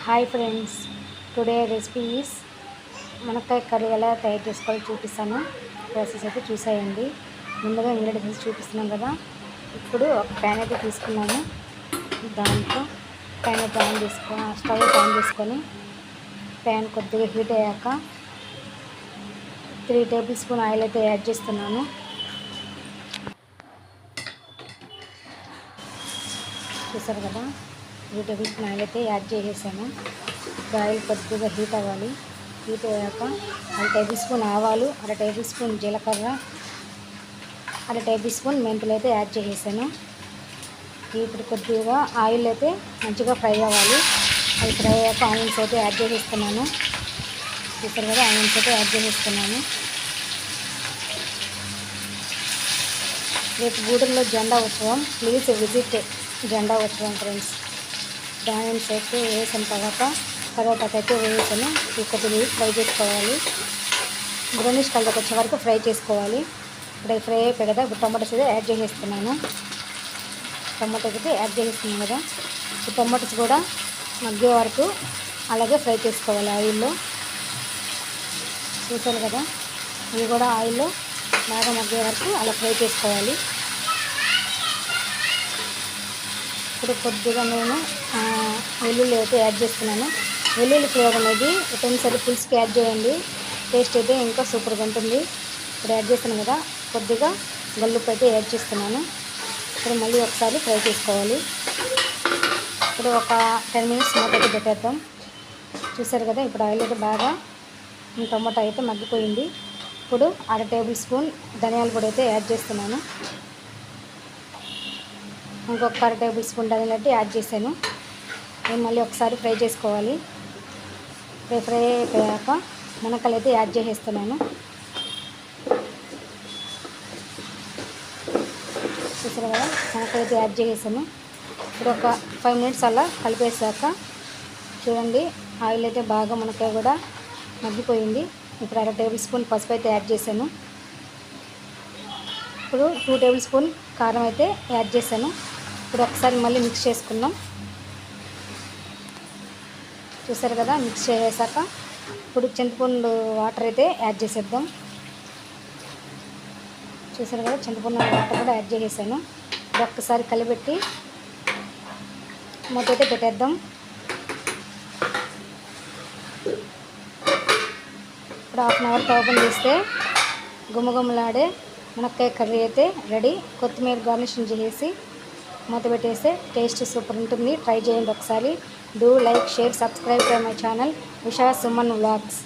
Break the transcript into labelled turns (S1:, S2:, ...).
S1: Hi friends, today recipe is మునక్కాయ curry ఎలా తయారు చేసుకోవాలో చూపిస్తాను. ప్రాసెస్ అయితే చూసేయండి. ముందుగా ఇంగ్రీడియంట్స్ చూపిస్తున్నాం కదా. ఇప్పుడు ఒక ప్యాన్ అయితే తీసుకున్నాము. దాంట్లో ప్యాన్ అయితే స్టవ్ ఆన్ చేసుకొని ప్యాన్ కొద్దిగా హీట్ అయ్యాక 3 టేబుల్ స్పూన్ ఆయిల్ అయితే యాడ్ చేస్తున్నాను. చూసారు కదా, 3 టేబుల్ స్పూన్ ఆయిల్ అయితే యాడ్ చేసేసాను. ఆయిల్ కొద్దిగా హీట్ అవ్వాలి. హీట్ అయ్యాక 1 టేబుల్ స్పూన్ ఆవాలు, 1 టేబుల్ స్పూన్ జీలకర్ర, 1 టేబుల్ స్పూన్ మెంతులు అయితే యాడ్ చేసేసాను. ఇప్పుడు కొద్దిగా ఆయిల్ అయితే మంచిగా ఫ్రై అవ్వాలి. అది ఫ్రై అయ్యాక ఆనియన్స్ అయితే యాడ్ చేసేస్తున్నాను. చూసారు కదా, ఆనియన్స్ అయితే యాడ్ చేసేస్తున్నాను. రేపు గూడూరులో జెండా ఉత్సవం, ప్లీజ్ విజిట్ జెండా ఉత్సవం ఫ్రెండ్స్. ఆనియన్స్ అయితే వేసిన తర్వాత కరివేపాకు అయితే వేసాను. కొద్దిగా ఫ్రై చేసుకోవాలి. బ్రౌనిష్ కలర్ వచ్చే వరకు ఫ్రై చేసుకోవాలి. ఇప్పుడు ఫ్రై అయిపోయి కదా, ఇప్పుడు టమాటోస్ అయితే యాడ్ చేసేస్తున్నాను. టమాటోస్ అయితే యాడ్ చేసేస్తున్నాను కదా. ఈ టమాటోస్ కూడా మగ్గే వరకు అలాగే ఫ్రై చేసుకోవాలి ఆయిల్లో. చూసాను కదా, ఇవి కూడా ఆయిల్లో బాగా మగ్గే వరకు అలా ఫ్రై చేసుకోవాలి. ఇప్పుడు కొద్దిగా నేను వెల్లుల్లి అయితే యాడ్ చేస్తున్నాను. వెల్లుల్లి ఫ్లేవర్ అనేది ఎప్పుడైనా పులుసుకి యాడ్ చేయండి, టేస్ట్ అయితే ఇంకా సూపర్గా ఉంటుంది. ఇప్పుడు యాడ్ చేస్తాను కదా, కొద్దిగా గల్లుప్పు అయితే యాడ్ చేస్తున్నాను. ఇప్పుడు మళ్ళీ ఒకసారి ఫ్రై చేసుకోవాలి. ఇప్పుడు ఒక 10 మినిట్స్ మూత అయితే పెట్టేద్దాం. చూసారు కదా, ఇప్పుడు ఆయిల్ అయితే బాగా టమాటా అయితే మగ్గిపోయింది. ఇప్పుడు 1/2 టేబుల్ స్పూన్ ధనియాల పొడి అయితే యాడ్ చేస్తున్నాను. ఇంకొక 1/2 టేబుల్ స్పూన్ ధనియాలు అయితే యాడ్ చేశాను. నేను మళ్ళీ ఒకసారి ఫ్రై చేసుకోవాలి. ఫ్రై అయిపోయాక మునక్కాయలు అయితే యాడ్ చేసేస్తున్నాను. చూసారు కదా, మునక్కాయలు అయితే యాడ్ చేసేసాను. ఇప్పుడు ఒక 5 మినిట్స్ అలా కలిపేసాక చూడండి, ఆయిల్ అయితే బాగా మునక్కాయ కూడా మగ్గిపోయింది. ఇప్పుడు 1/2 టేబుల్ స్పూన్ పసుపు అయితే యాడ్ చేశాను. ఇప్పుడు 2 టేబుల్ స్పూన్ కారం అయితే యాడ్ చేశాను. ఇప్పుడు ఒకసారి మళ్ళీ మిక్స్ చేసుకుందాం. చూసారు కదా, మిక్స్ చేసాక ఇప్పుడు చింతపండు వాటర్ అయితే యాడ్ చేసేద్దాం. చూసారు కదా, చింతపండు వాటర్ కూడా యాడ్ చేసేసాను. ఇప్పుడు ఒక్కసారి కలిపెట్టి మూత అయితే పెట్టేద్దాం. ఇప్పుడు 1/2 అవర్కి ఓపెన్ చేస్తే గుమ్మగుమ్మలాడే మునక్కాయ కర్రీ అయితే రెడీ. కొత్తిమీర గార్నిషింగ్ చేసి మూత పెట్టేస్తే టేస్ట్ సూపర్ ఉంటుంది. ట్రై చేయండి ఒకసారి. Do like, share, subscribe to my channel Usha Suman vlogs.